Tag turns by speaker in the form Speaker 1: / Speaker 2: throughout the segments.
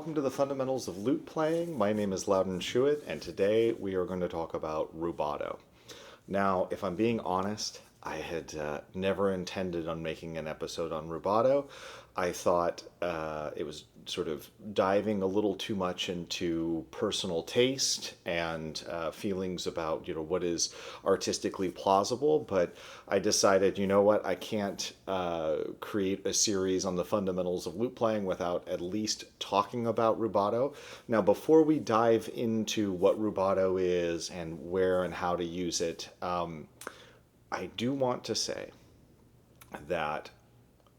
Speaker 1: welcome to the Fundamentals of Lute Playing. My name is Laudon Schuett, and today we are going to talk about rubato. Now, if I'm being honest, I had never intended on making an episode on rubato. I thought it was sort of diving a little too much into personal taste and feelings about, what is artistically plausible. But I decided, you know what, I can't create a series on the fundamentals of lute playing without at least talking about rubato. Now, before we dive into what rubato is and where and how to use it, I do want to say that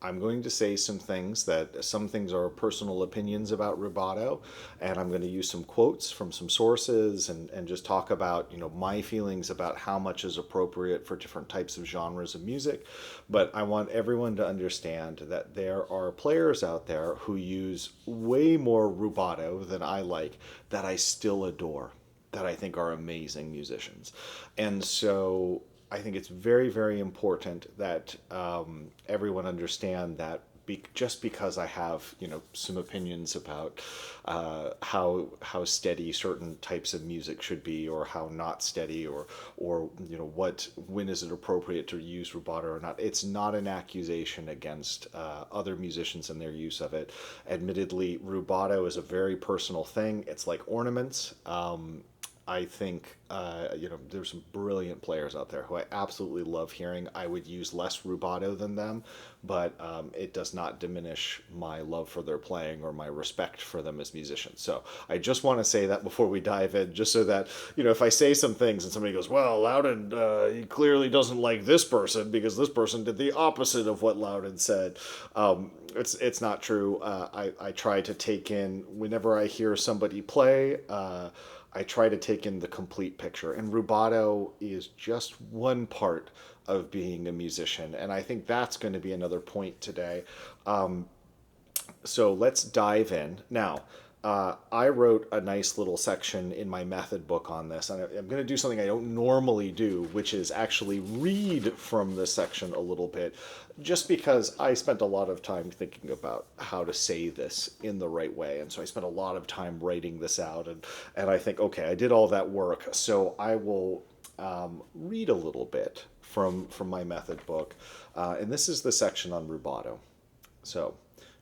Speaker 1: I'm going to say some things are personal opinions about rubato, and I'm going to use some quotes from some sources and just talk about, my feelings about how much is appropriate for different types of genres of music. But I want everyone to understand that there are players out there who use way more rubato than I like, that I still adore, that I think are amazing musicians. And so I think it's very, very important that everyone understand that just because I have, some opinions about how steady certain types of music should be, or how not steady, or when is it appropriate to use rubato or not. It's not an accusation against other musicians and their use of it. Admittedly, rubato is a very personal thing. It's like ornaments. I think, there's some brilliant players out there who I absolutely love hearing. I would use less rubato than them, but it does not diminish my love for their playing or my respect for them as musicians. So I just want to say that before we dive in, just so that, if I say some things and somebody goes, well, Laudon, he clearly doesn't like this person because this person did the opposite of what Laudon said. It's not true. I try to take in, whenever I hear somebody play, I try to take in the complete picture, and rubato is just one part of being a musician, and I think that's going to be another point today. So let's dive in. Now, I wrote a nice little section in my method book on this, and I'm going to do something I don't normally do, which is actually read from this section a little bit, just because I spent a lot of time thinking about how to say this in the right way. And so I spent a lot of time writing this out, and I think, okay, I did all that work, so I will read a little bit from my method book. And this is the section on rubato. So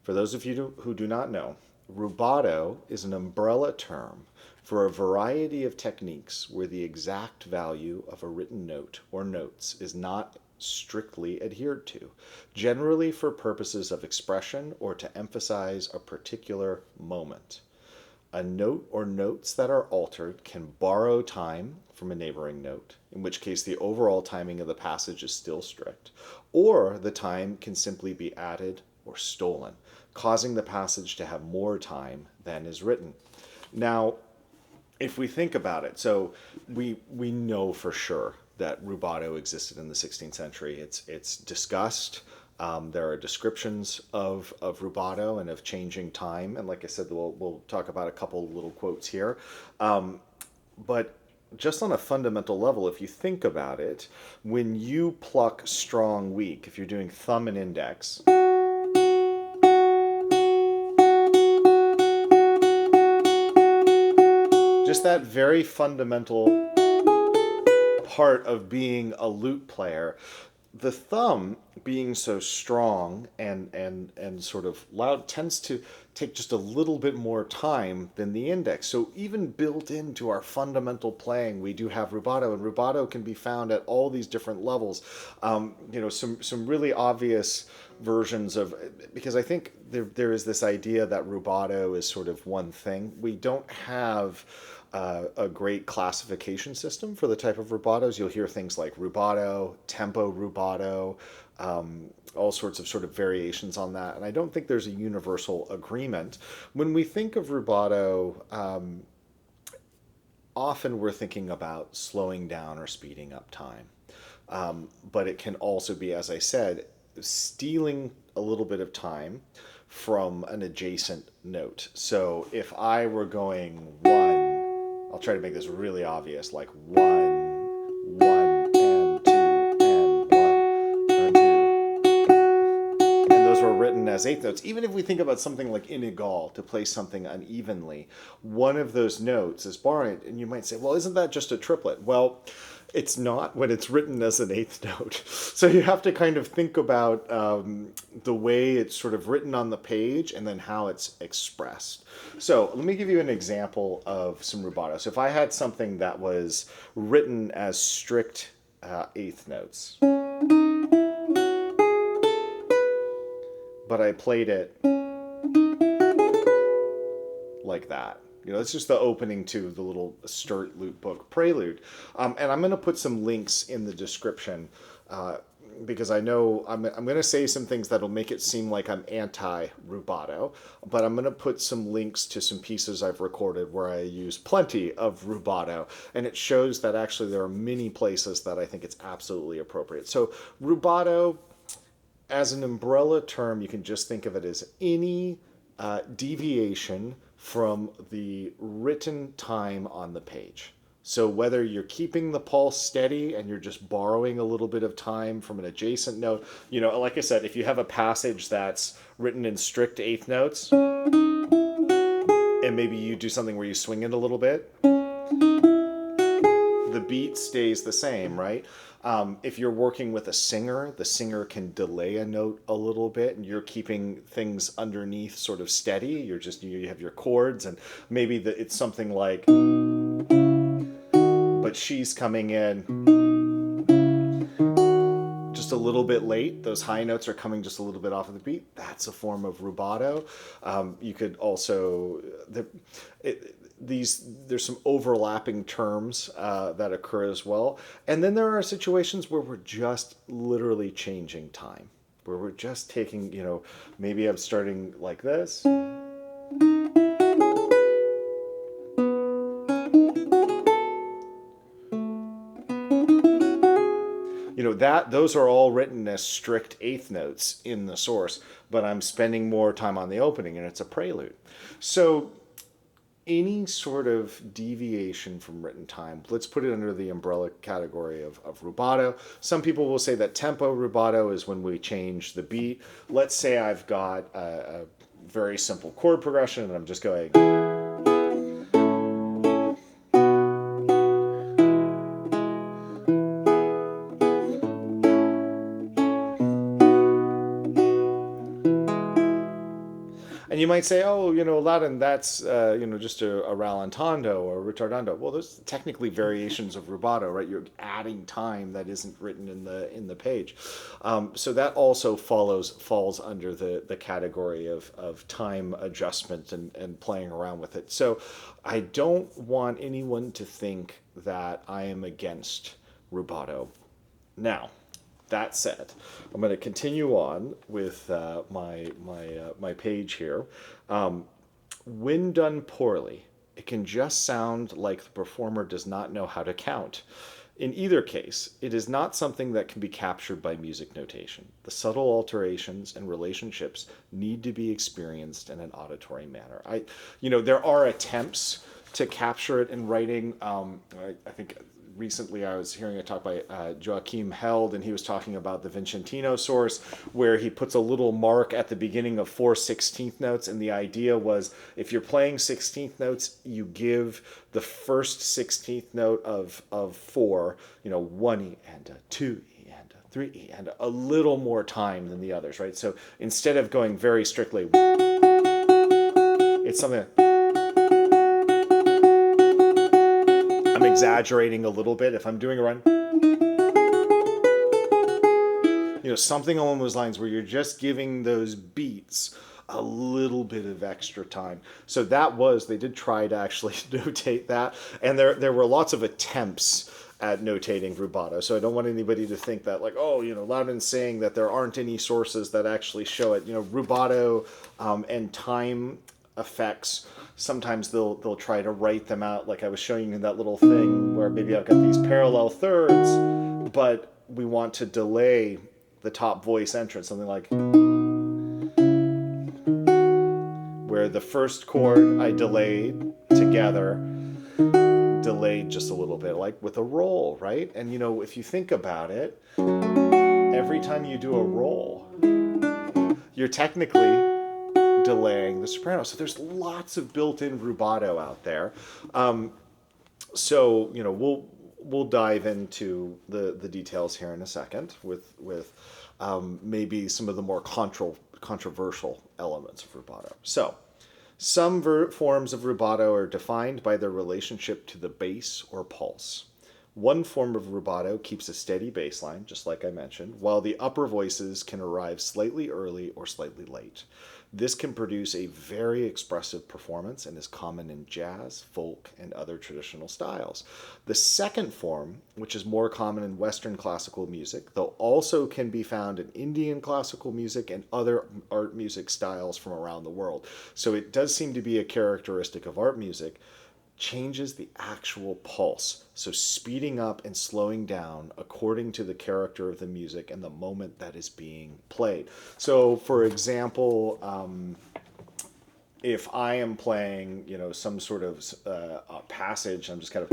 Speaker 1: for those of you who do not know, rubato is an umbrella term for a variety of techniques where the exact value of a written note or notes is not strictly adhered to, generally for purposes of expression or to emphasize a particular moment. A note or notes that are altered can borrow time from a neighboring note, in which case the overall timing of the passage is still strict, or the time can simply be added or stolen, causing the passage to have more time than is written. Now, if we think about it, so we know for sure that rubato existed in the 16th century. It's discussed. There are descriptions of rubato and of changing time, and like I said, we'll talk about a couple little quotes here. But just on a fundamental level, if you think about it, when you pluck strong weak, if you're doing thumb and index, just that very fundamental part of being a lute player, the thumb being so strong and sort of loud tends to take just a little bit more time than the index. So even built into our fundamental playing, we do have rubato, and rubato can be found at all these different levels. Some really obvious versions of, because I think there is this idea that rubato is sort of one thing. We don't have a great classification system for the type of rubatos. You'll hear things like rubato, tempo rubato, all sorts of sort of variations on that. And I don't think there's a universal agreement. When we think of rubato, often we're thinking about slowing down or speeding up time. But it can also be, as I said, stealing a little bit of time from an adjacent note. So if I were going one, I'll try to make this really obvious, like 1, 1, and 2, and 1, and 2. And those were written as as eighth notes. Even if we think about something like inégal, to play something unevenly, one of those notes is borrowed, and you might say, well, isn't that just a triplet? Well, it's not when it's written as an eighth note. So you have to kind of think about the way it's sort of written on the page and then how it's expressed. So let me give you an example of some rubato. So if I had something that was written as strict eighth notes, but I played it like that. It's just the opening to the little Sturt Lute book, Prelude. And I'm going to put some links in the description because I know I'm going to say some things that'll make it seem like I'm anti-rubato, but I'm going to put some links to some pieces I've recorded where I use plenty of rubato, and it shows that actually there are many places that I think it's absolutely appropriate. So rubato, as an umbrella term, you can just think of it as any deviation from the written time on the page. So whether you're keeping the pulse steady and you're just borrowing a little bit of time from an adjacent note, like I said, if you have a passage that's written in strict eighth notes, and maybe you do something where you swing it a little bit, the beat stays the same, right? If you're working with a singer, the singer can delay a note a little bit, and you're keeping things underneath sort of steady. You have your chords, and maybe it's something like, but she's coming in just a little bit late. Those high notes are coming just a little bit off of the beat. That's a form of rubato. You could also... there's some overlapping terms that occur as well. And then there are situations where we're just literally changing time, where we're just taking, maybe I'm starting like this. Those are all written as strict eighth notes in the source, but I'm spending more time on the opening, and it's a prelude. So any sort of deviation from written time, let's put it under the umbrella category of rubato. Some people will say that tempo rubato is when we change the beat. Let's say I've got a very simple chord progression and I'm just going... And you might say, oh, Laudon, that's, just a rallentando or retardando. Well, there's technically variations of rubato, right? You're adding time that isn't written in the page. So that also falls under the category of time adjustment and playing around with it. So I don't want anyone to think that I am against rubato. Now, that said, I'm going to continue on with my page here. When done poorly, it can just sound like the performer does not know how to count. In either case, it is not something that can be captured by music notation. The subtle alterations and relationships need to be experienced in an auditory manner. There are attempts to capture it in writing. I think recently I was hearing a talk by Joachim Held, and he was talking about the Vincentino source, where he puts a little mark at the beginning of 4 16th notes, and the idea was if you're playing 16th notes, you give the first 16th note of 4, 1E and a 2E and a 3E and a little more time than the others, right? So instead of going very strictly, it's something... I'm exaggerating a little bit. If I'm doing a run, something along those lines where you're just giving those beats a little bit of extra time. So they did try to actually notate that. And there were lots of attempts at notating rubato. So I don't want anybody to think that Laudon's saying that there aren't any sources that actually show it. Rubato and time effects, sometimes they'll try to write them out, like I was showing you in that little thing where maybe I've got these parallel thirds, but we want to delay the top voice entrance, something like where the first chord I delayed together, delayed just a little bit, like with a roll, right? And if you think about it, every time you do a roll, you're technically delaying the soprano. So there's lots of built-in rubato out there. So we'll dive into the details here in a second with maybe some of the more controversial elements of rubato. So some forms of rubato are defined by their relationship to the bass or pulse. One form of rubato keeps a steady bass line, just like I mentioned, while the upper voices can arrive slightly early or slightly late. This can produce a very expressive performance and is common in jazz, folk, and other traditional styles. The second form, which is more common in Western classical music, though also can be found in Indian classical music and other art music styles from around the world. So it does seem to be a characteristic of art music, changes the actual pulse. So speeding up and slowing down according to the character of the music and the moment that is being played. So for example, if I am playing, some sort of a passage, I'm just kind of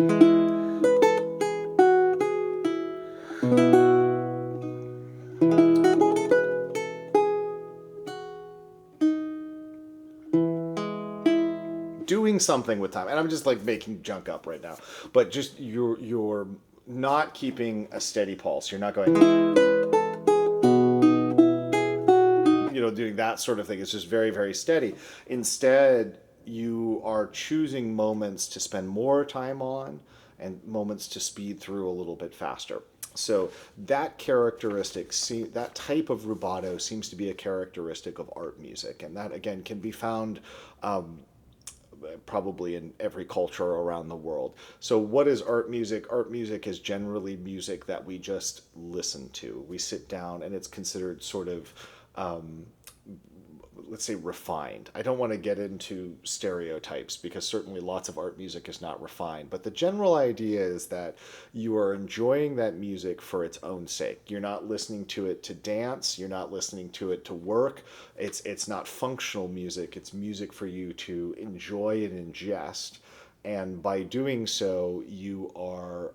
Speaker 1: doing something with time, and I'm just like making junk up right now, but just you're not keeping a steady pulse. You're not going, doing that sort of thing. It's just very, very steady. Instead, you are choosing moments to spend more time on and moments to speed through a little bit faster. So that characteristic, that type of rubato seems to be a characteristic of art music, and that again can be found probably in every culture around the world. So what is art music? Art music is generally music that we just listen to. We sit down and it's considered sort of, let's say, refined. I don't want to get into stereotypes because certainly lots of art music is not refined, but the general idea is that you are enjoying that music for its own sake. You're not listening to it to dance. You're not listening to it to work. It's not functional music. It's music for you to enjoy and ingest. And by doing so, you are,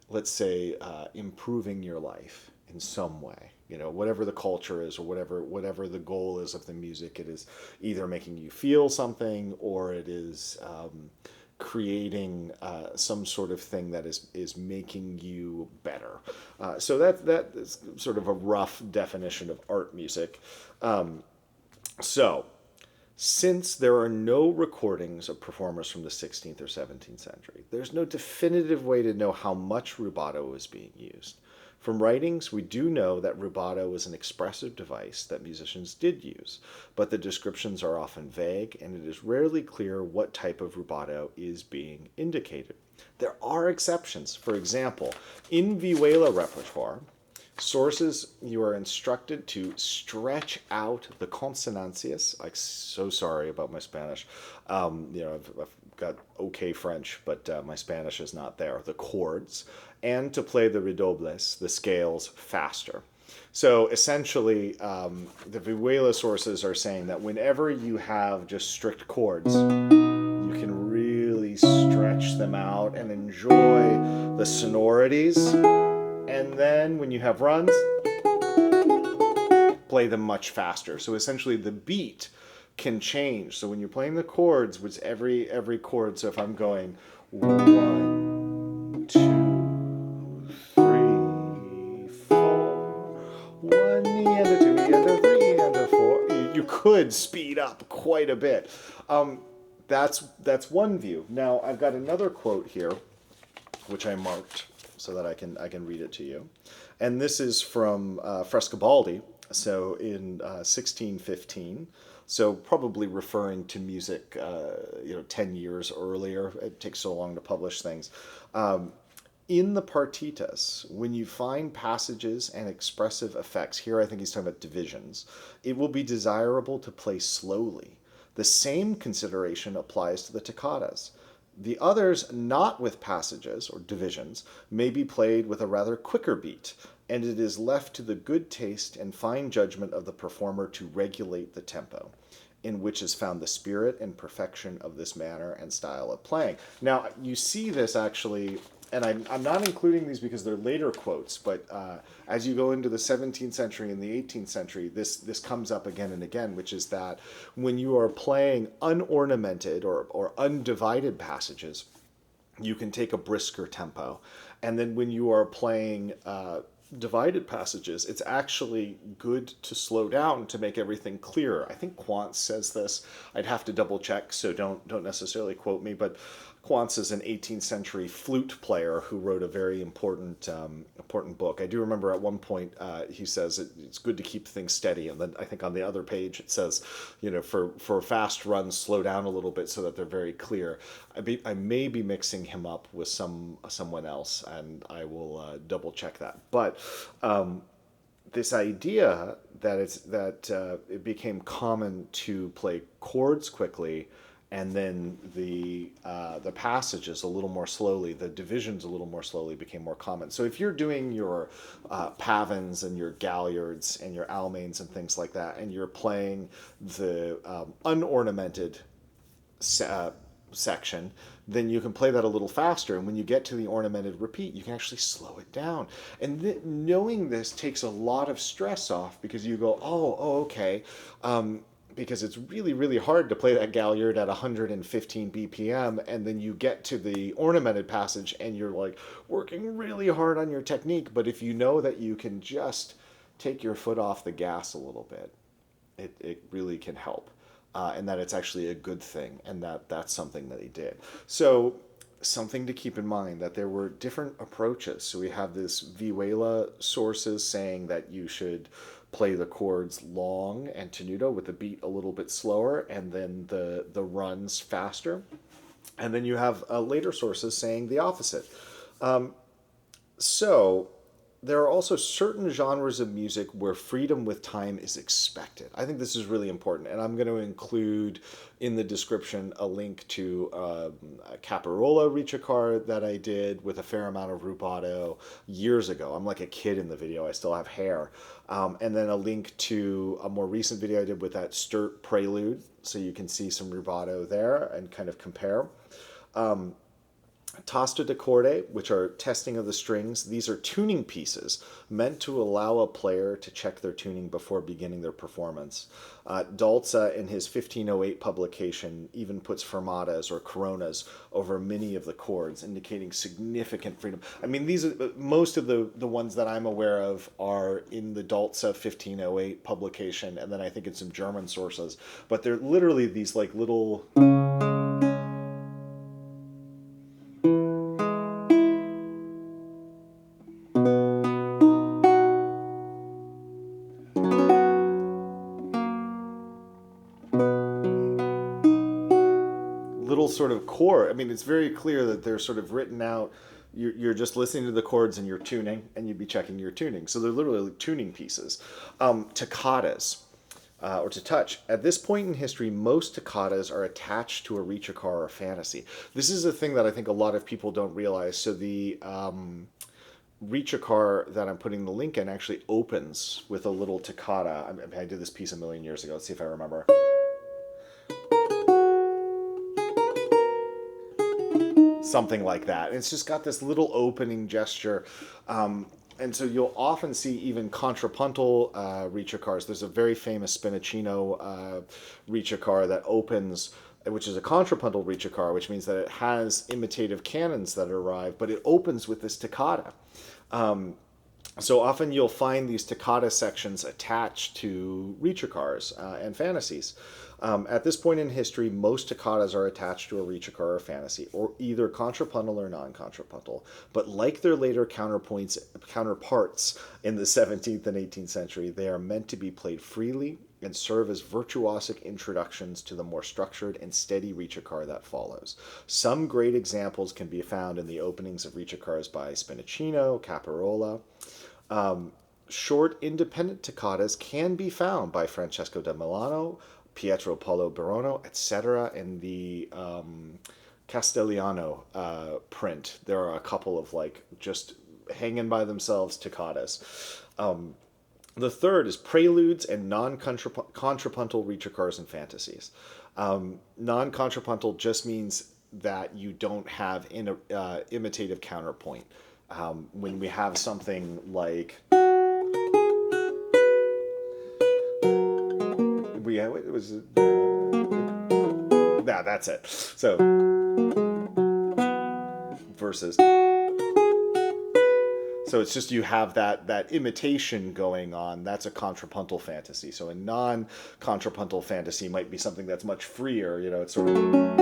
Speaker 1: let's say, improving your life in some way. Whatever the culture is or whatever the goal is of the music, it is either making you feel something or it is creating some sort of thing that is making you better. So that is sort of a rough definition of art music. So since there are no recordings of performers from the 16th or 17th century, there's no definitive way to know how much rubato is being used. From writings, we do know that rubato was an expressive device that musicians did use, but the descriptions are often vague, and it is rarely clear what type of rubato is being indicated. There are exceptions. For example, in vihuela repertoire, sources, you are instructed to stretch out the consonancias. I'm so sorry about my Spanish. I've got okay French, but my Spanish is not there. The chords, and to play the redobles, the scales, faster. So essentially, the vihuela sources are saying that whenever you have just strict chords, you can really stretch them out and enjoy the sonorities. And then when you have runs, play them much faster. So essentially the beat can change. So when you're playing the chords, which every chord, so if I'm going 1, 2, 3, 4, 1 E and a 2 E and a 3 and a 4, you could speed up quite a bit. That's one view. Now I've got another quote here, which I marked so that I can read it to you, and this is from Frescobaldi. So in 1615. So probably referring to music, 10 years earlier. It takes so long to publish things. In the partitas, when you find passages and expressive effects, here I think he's talking about divisions, it will be desirable to play slowly. The same consideration applies to the toccatas. The others, not with passages or divisions, may be played with a rather quicker beat, and it is left to the good taste and fine judgment of the performer to regulate the tempo, in which is found the spirit and perfection of this manner and style of playing. Now, you see this actually and I'm not including these because they're later quotes, but as you go into the 17th century and the 18th century, this comes up again and again, which is that when you are playing unornamented or undivided passages, you can take a brisker tempo. And then when you are playing divided passages, it's actually good to slow down to make everything clearer. I think Quantz says this. I'd have to double check, so don't necessarily quote me, but Quantz is an 18th century flute player who wrote a very important book. I do remember at one point he says it's good to keep things steady, and then I think on the other page it says, for fast runs, slow down a little bit so that they're very clear. I may be mixing him up with someone else, and I will double check that. But this idea that it became common to play chords quickly, and then the passages a little more slowly, the divisions a little more slowly became more common. So if you're doing your pavans and your galliards and your almains and things like that, and you're playing the unornamented section, then you can play that a little faster. And when you get to the ornamented repeat, you can actually slow it down. And knowing this takes a lot of stress off, because you go, oh, okay. Because it's really, really hard to play that galliard at 115 BPM, and then you get to the ornamented passage and you're like working really hard on your technique. But if you know that you can just take your foot off the gas a little bit, it really can help. And that it's actually a good thing, and that's something that he did. So something to keep in mind, that there were different approaches. So we have this Vihuela sources saying that you should play the chords long and tenuto with the beat a little bit slower, and then the runs faster. And then you have later sources saying the opposite. So there are also certain genres of music where freedom with time is expected. I think this is really important, and I'm going to include in the description a link to a Capirola Recercar that I did with a fair amount of rubato years ago. I'm like a kid in the video. I still have hair. And then a link to a more recent video I did with that Sturt Prelude, so you can see some rubato there and kind of compare. Tasta de corde, which are testing of the strings. These are tuning pieces meant to allow a player to check their tuning before beginning their performance. Dalza, in his 1508 publication, even puts fermatas or coronas over many of the chords, indicating significant freedom. I mean, these are most of the ones that I'm aware of are in the Dalza 1508 publication, and then I think in some German sources. But they're literally these like little sort of chord. I mean, it's very clear that they're sort of written out. You're just listening to the chords and you're tuning, and you'd be checking your tuning. So they're literally tuning pieces. Toccatas, or to touch. At this point in history, most toccatas are attached to a Recercar or a fantasy. This is a thing that I think a lot of people don't realize. So the Recercar that I'm putting the link in actually opens with a little toccata. I did this piece a million years ago. Let's see if I remember. Something like that. And it's just got this little opening gesture. And so you'll often see even contrapuntal Recercars. There's a very famous Spinacino Recercar that opens, which is a contrapuntal Recercar, which means that it has imitative cannons that arrive, but it opens with this toccata. So often you'll find these toccata sections attached to Recercars and fantasies. At this point in history, most toccatas are attached to a Recercar or a fantasy, or either contrapuntal or non-contrapuntal. But like their later counterparts in the 17th and 18th century, they are meant to be played freely and serve as virtuosic introductions to the more structured and steady Recercar that follows. Some great examples can be found in the openings of Recercars by Spinacino, Capirola. Short independent toccatas can be found by Francesco da Milano, Pietro Paolo Barono, etc. in the Castellano print. There are a couple of like just hanging by themselves toccatas. The third is preludes and non-contrapuntal Recercars and fantasies. Non-contrapuntal just means that you don't have in a imitative counterpoint. When we have something like it was that's it. So versus. So it's just you have that imitation going on. That's a contrapuntal fantasy. So a non-contrapuntal fantasy might be something that's much freer. It's sort of.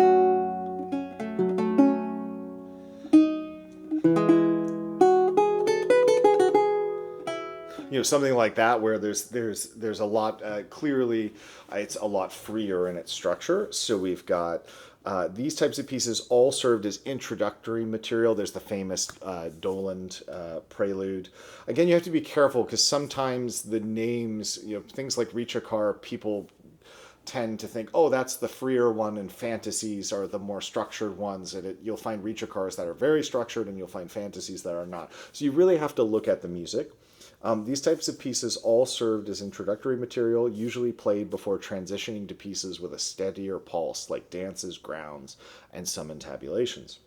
Speaker 1: Something like that where there's a lot clearly it's a lot freer in its structure. So we've got these types of pieces all served as introductory material. There's the famous Doland Prelude. Again, you have to be careful because sometimes the names, things like Recercar, people tend to think, oh, that's the freer one, and fantasies are the more structured ones. And you'll find Recercars that are very structured, and you'll find fantasies that are not. So you really have to look at the music. These types of pieces all served as introductory material, usually played before transitioning to pieces with a steadier pulse, like dances, grounds, and some entabulations.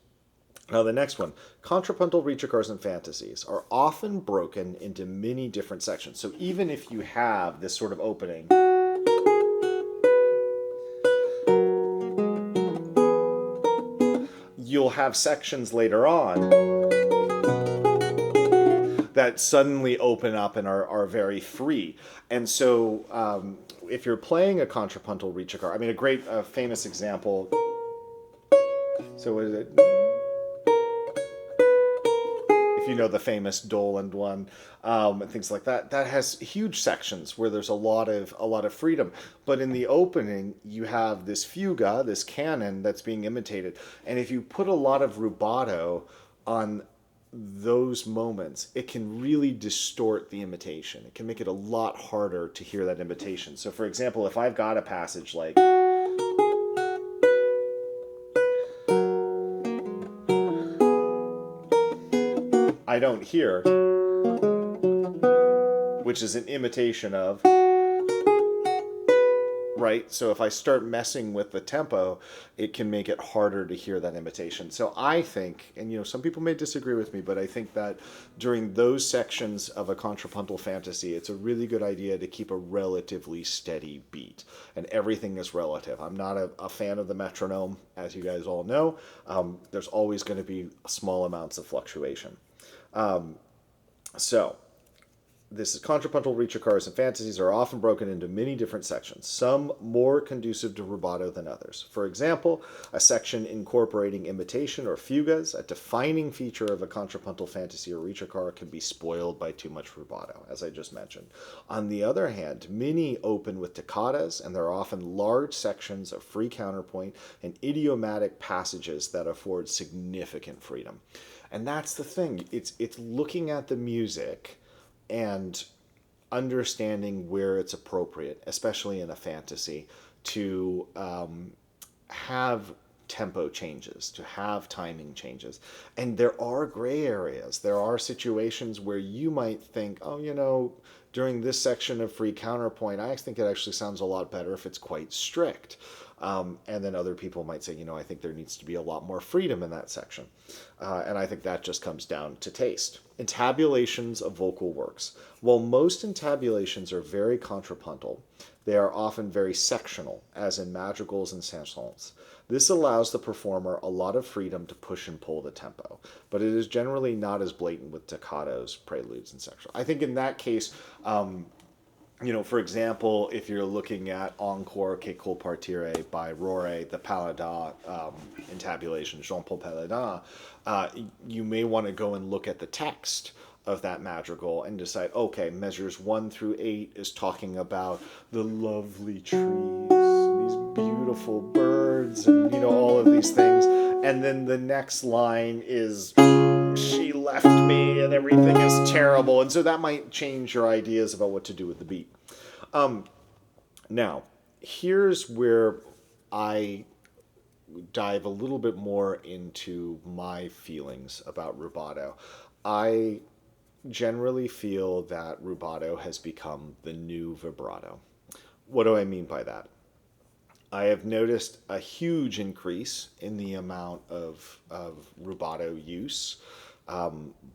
Speaker 1: Now the next one, contrapuntal Recercars and fantasies are often broken into many different sections. So even if you have this sort of opening, you'll have sections later on that suddenly open up and are very free. And so if you're playing a contrapuntal Recercar, a great famous example, so what is it? If you know the famous Doland one, things like that, that has huge sections where there's a lot of freedom. But in the opening, you have this fuga, this canon that's being imitated. And if you put a lot of rubato on those moments, it can really distort the imitation. It can make it a lot harder to hear that imitation. So for example, if I've got a passage like I don't hear, which is an imitation of, right? So if I start messing with the tempo, it can make it harder to hear that imitation. So I think, and some people may disagree with me, but I think that during those sections of a contrapuntal fantasy, it's a really good idea to keep a relatively steady beat. And everything is relative. I'm not a fan of the metronome, as you guys all know. There's always going to be small amounts of fluctuation. So this is contrapuntal Recercars and fantasies are often broken into many different sections, some more conducive to rubato than others. For example, a section incorporating imitation or fugas, a defining feature of a contrapuntal fantasy or Recercar, can be spoiled by too much rubato, as I just mentioned. On the other hand, many open with toccatas, and there are often large sections of free counterpoint and idiomatic passages that afford significant freedom. And that's the thing. It's looking at the music and understanding where it's appropriate, especially in a fantasy, to have tempo changes, to have timing changes. And there are gray areas. There are situations where you might think, oh, during this section of free counterpoint, I think it actually sounds a lot better if it's quite strict. And then other people might say, I think there needs to be a lot more freedom in that section. And I think that just comes down to taste. Entabulations of vocal works. While most entabulations are very contrapuntal, they are often very sectional, as in madrigals and chansons. This allows the performer a lot of freedom to push and pull the tempo, but it is generally not as blatant with toccatos, preludes, and sectional. I think in that case, for example, if you're looking at Encore Che col partire by Rore, the Paladin entabulation, Jean-Paul Paladin, you may want to go and look at the text of that madrigal and decide, okay, measures 1 through 8 is talking about the lovely trees, and these beautiful birds, and all of these things, and then the next line is she left me and everything is terrible, and so that might change your ideas about what to do with the beat. Now, here's where I dive a little bit more into my feelings about rubato. I generally feel that rubato has become the new vibrato. What do I mean by that? I have noticed a huge increase in the amount of rubato use,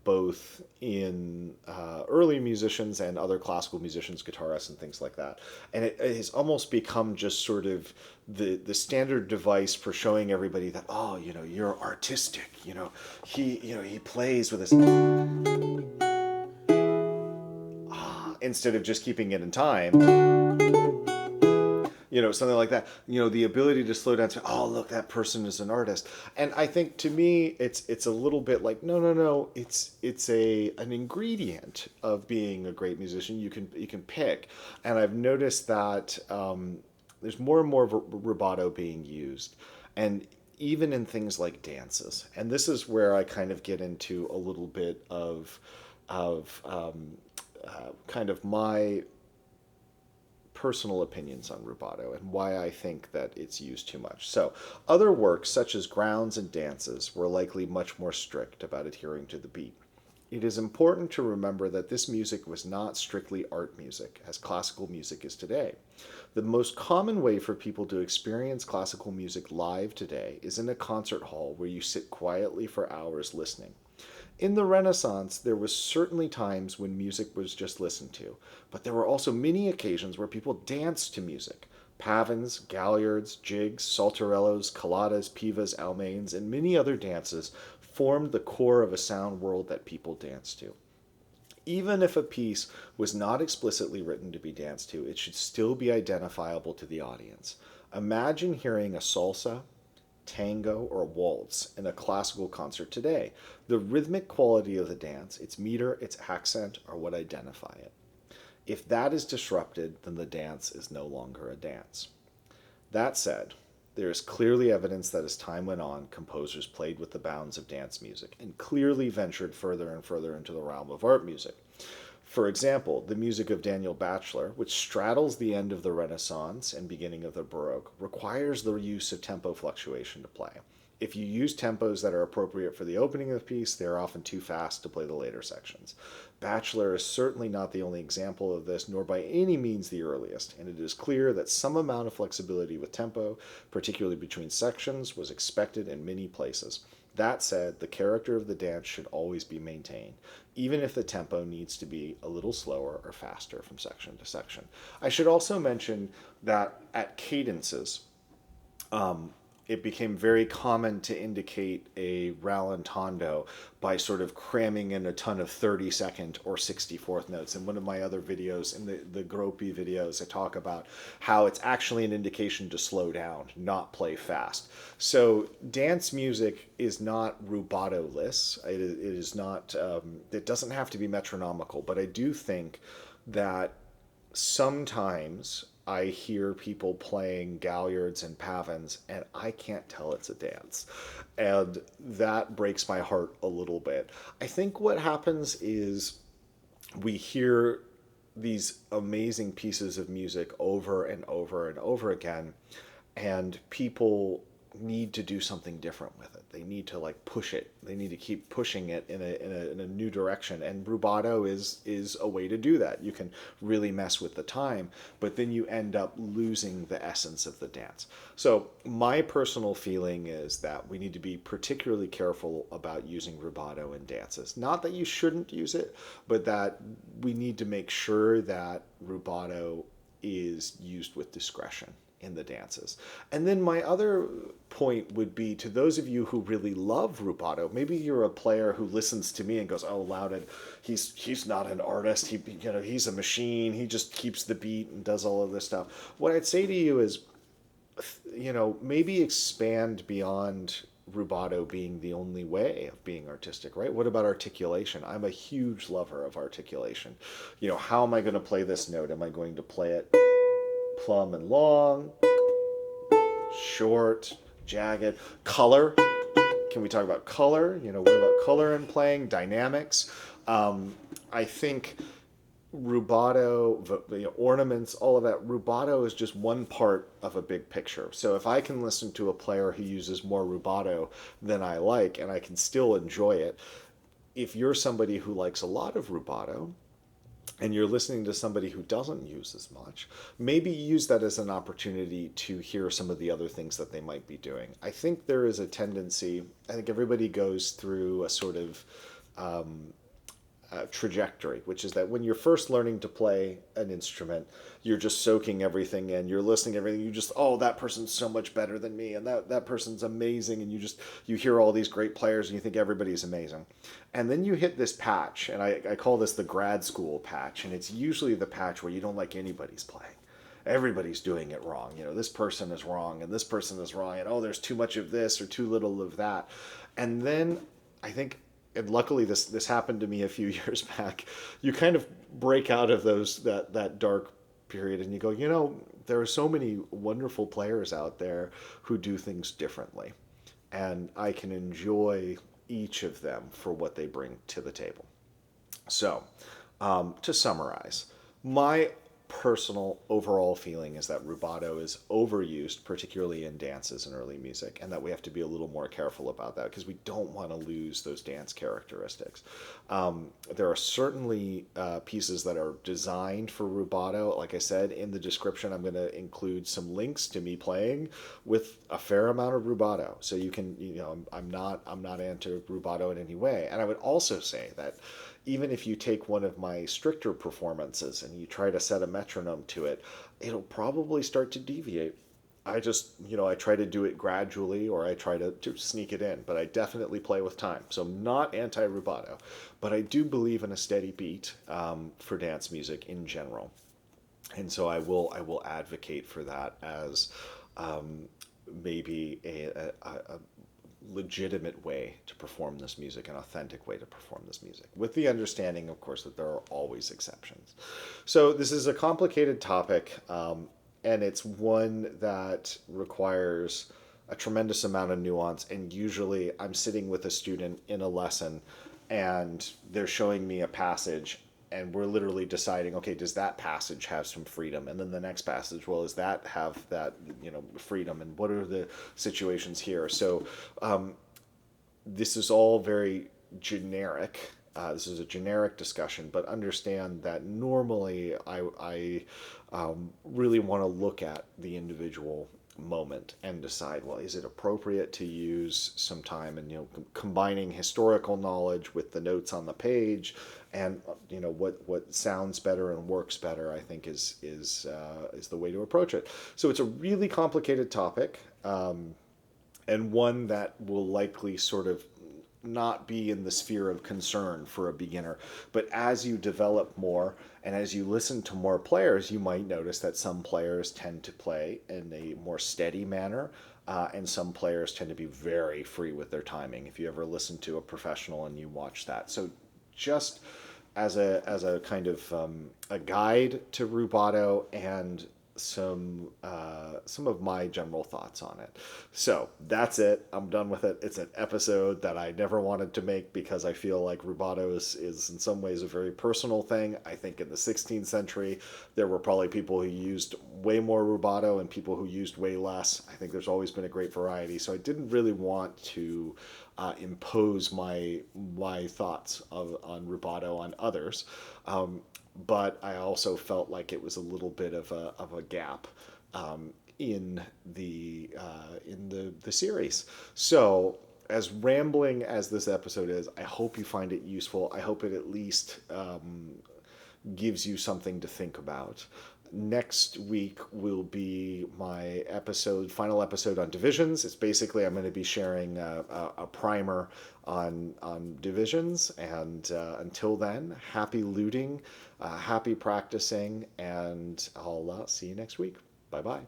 Speaker 1: both in early musicians and other classical musicians, guitarists, and things like that. And it has almost become just sort of the standard device for showing everybody that, oh, you're artistic. He plays with this, instead of just keeping it in time, something like that. The ability to slow down and say, oh, look, that person is an artist. And I think, to me, it's a little bit like, no, it's an ingredient of being a great musician. You can pick. And I've noticed that there's more and more rubato being used, and even in things like dances. And this is where I kind of get into a little bit of kind of my personal opinions on rubato and why I think that it's used too much. So, other works such as grounds and dances were likely much more strict about adhering to the beat. It is important to remember that this music was not strictly art music, as classical music is today. The most common way for people to experience classical music live today is in a concert hall where you sit quietly for hours listening. In the Renaissance, there was certainly times when music was just listened to, but there were also many occasions where people danced to music. Pavans, galliards, jigs, saltarellos, colladas, pivas, almains, and many other dances formed the core of a sound world that people danced to. Even if a piece was not explicitly written to be danced to, it should still be identifiable to the audience. Imagine hearing a salsa, tango, or waltz in a classical concert today. The rhythmic quality of the dance, its meter, its accent, are what identify it. If that is disrupted, then the dance is no longer a dance. That said, there is clearly evidence that as time went on, composers played with the bounds of dance music and clearly ventured further and further into the realm of art music. For example, the music of Daniel Batchelor, which straddles the end of the Renaissance and beginning of the Baroque, requires the use of tempo fluctuation to play. If you use tempos that are appropriate for the opening of the piece, they are often too fast to play the later sections. Batchelor is certainly not the only example of this, nor by any means the earliest, and it is clear that some amount of flexibility with tempo, particularly between sections, was expected in many places. That said, the character of the dance should always be maintained, even if the tempo needs to be a little slower or faster from section to section. I should also mention that at cadences, it became very common to indicate a rallentando by sort of cramming in a ton of 32nd or 64th notes. In one of my other videos, in the Groppi videos, I talk about how it's actually an indication to slow down, not play fast. So dance music is not rubato-less. It is not, it doesn't have to be metronomical, but I do think that sometimes I hear people playing galliards and pavans, and I can't tell it's a dance. And that breaks my heart a little bit. I think what happens is we hear these amazing pieces of music over and over and over again, and people need to do something different with it. They need to push it. They need to keep pushing it in a new direction. And rubato is a way to do that. You can really mess with the time, but then you end up losing the essence of the dance. So my personal feeling is that we need to be particularly careful about using rubato in dances. Not that you shouldn't use it, but that we need to make sure that rubato is used with discretion in the dances. And then my other point would be, to those of you who really love rubato, maybe you're a player who listens to me and goes, oh, Laudon, he's not an artist, he's a machine, he just keeps the beat and does all of this stuff. What I'd say to you is, maybe expand beyond rubato being the only way of being artistic, right? What about articulation? I'm a huge lover of articulation. How am I going to play this note? Am I going to play it plumb and long, short, jagged? Color. Can we talk about color? What about color and playing? Dynamics. I think rubato, ornaments, all of that. Rubato is just one part of a big picture. So if I can listen to a player who uses more rubato than I like, and I can still enjoy it, if you're somebody who likes a lot of rubato, and you're listening to somebody who doesn't use as much, maybe use that as an opportunity to hear some of the other things that they might be doing. I think there is a tendency, I think everybody goes through a sort of trajectory, which is that when you're first learning to play an instrument, you're just soaking everything in. You're listening to everything. You just, oh, that person's so much better than me, and that person's amazing. And you hear all these great players, and you think everybody's amazing. And then you hit this patch, and I call this the grad school patch, and it's usually the patch where you don't like anybody's playing. Everybody's doing it wrong. This person is wrong, and this person is wrong, and oh, there's too much of this or too little of that. And then I think, and luckily this happened to me a few years back, you kind of break out of that dark period, and you go, there are so many wonderful players out there who do things differently, and I can enjoy each of them for what they bring to the table. So, to summarize, my personal overall feeling is that rubato is overused, particularly in dances and early music, and that we have to be a little more careful about that because we don't want to lose those dance characteristics. There are certainly pieces that are designed for rubato. Like I said, in the description, I'm going to include some links to me playing with a fair amount of rubato, so you can, I'm not anti rubato in any way. And I would also say that even if you take one of my stricter performances and you try to set a metronome to it, it'll probably start to deviate. I just, I try to do it gradually, or I try to sneak it in, but I definitely play with time. So I'm not anti-rubato, but I do believe in a steady beat for dance music in general. And so I will advocate for that as maybe a legitimate way to perform this music, an authentic way to perform this music, with the understanding, of course, that there are always exceptions. So this is a complicated topic, and it's one that requires a tremendous amount of nuance. And usually I'm sitting with a student in a lesson, and they're showing me a passage, and we're literally deciding, okay, does that passage have some freedom? And then the next passage, well, does that have that, freedom? And what are the situations here? So this is all very generic. This is a generic discussion, but understand that normally I really want to look at the individual moment and decide, well, is it appropriate to use some time and combining historical knowledge with the notes on the page, and what sounds better and works better, I think is the way to approach it. So it's a really complicated topic, and one that will likely sort of not be in the sphere of concern for a beginner. But as you develop more and as you listen to more players, you might notice that some players tend to play in a more steady manner, and some players tend to be very free with their timing, if you ever listen to a professional and you watch that. So just as a kind of a guide to rubato, and some of my general thoughts on it. So that's it. I'm done with it. It's an episode that I never wanted to make because I feel like rubato is in some ways a very personal thing. I think in the 16th century there were probably people who used way more rubato and people who used way less. I think there's always been a great variety. So I didn't really want to impose my thoughts on rubato on others. But I also felt like it was a little bit of a gap in the series. So as rambling as this episode is, I hope you find it useful. I hope it at least gives you something to think about. Next week will be my final episode on divisions. It's basically, I'm going to be sharing a primer on divisions. And until then, happy luting, happy practicing, and I'll see you next week. Bye-bye.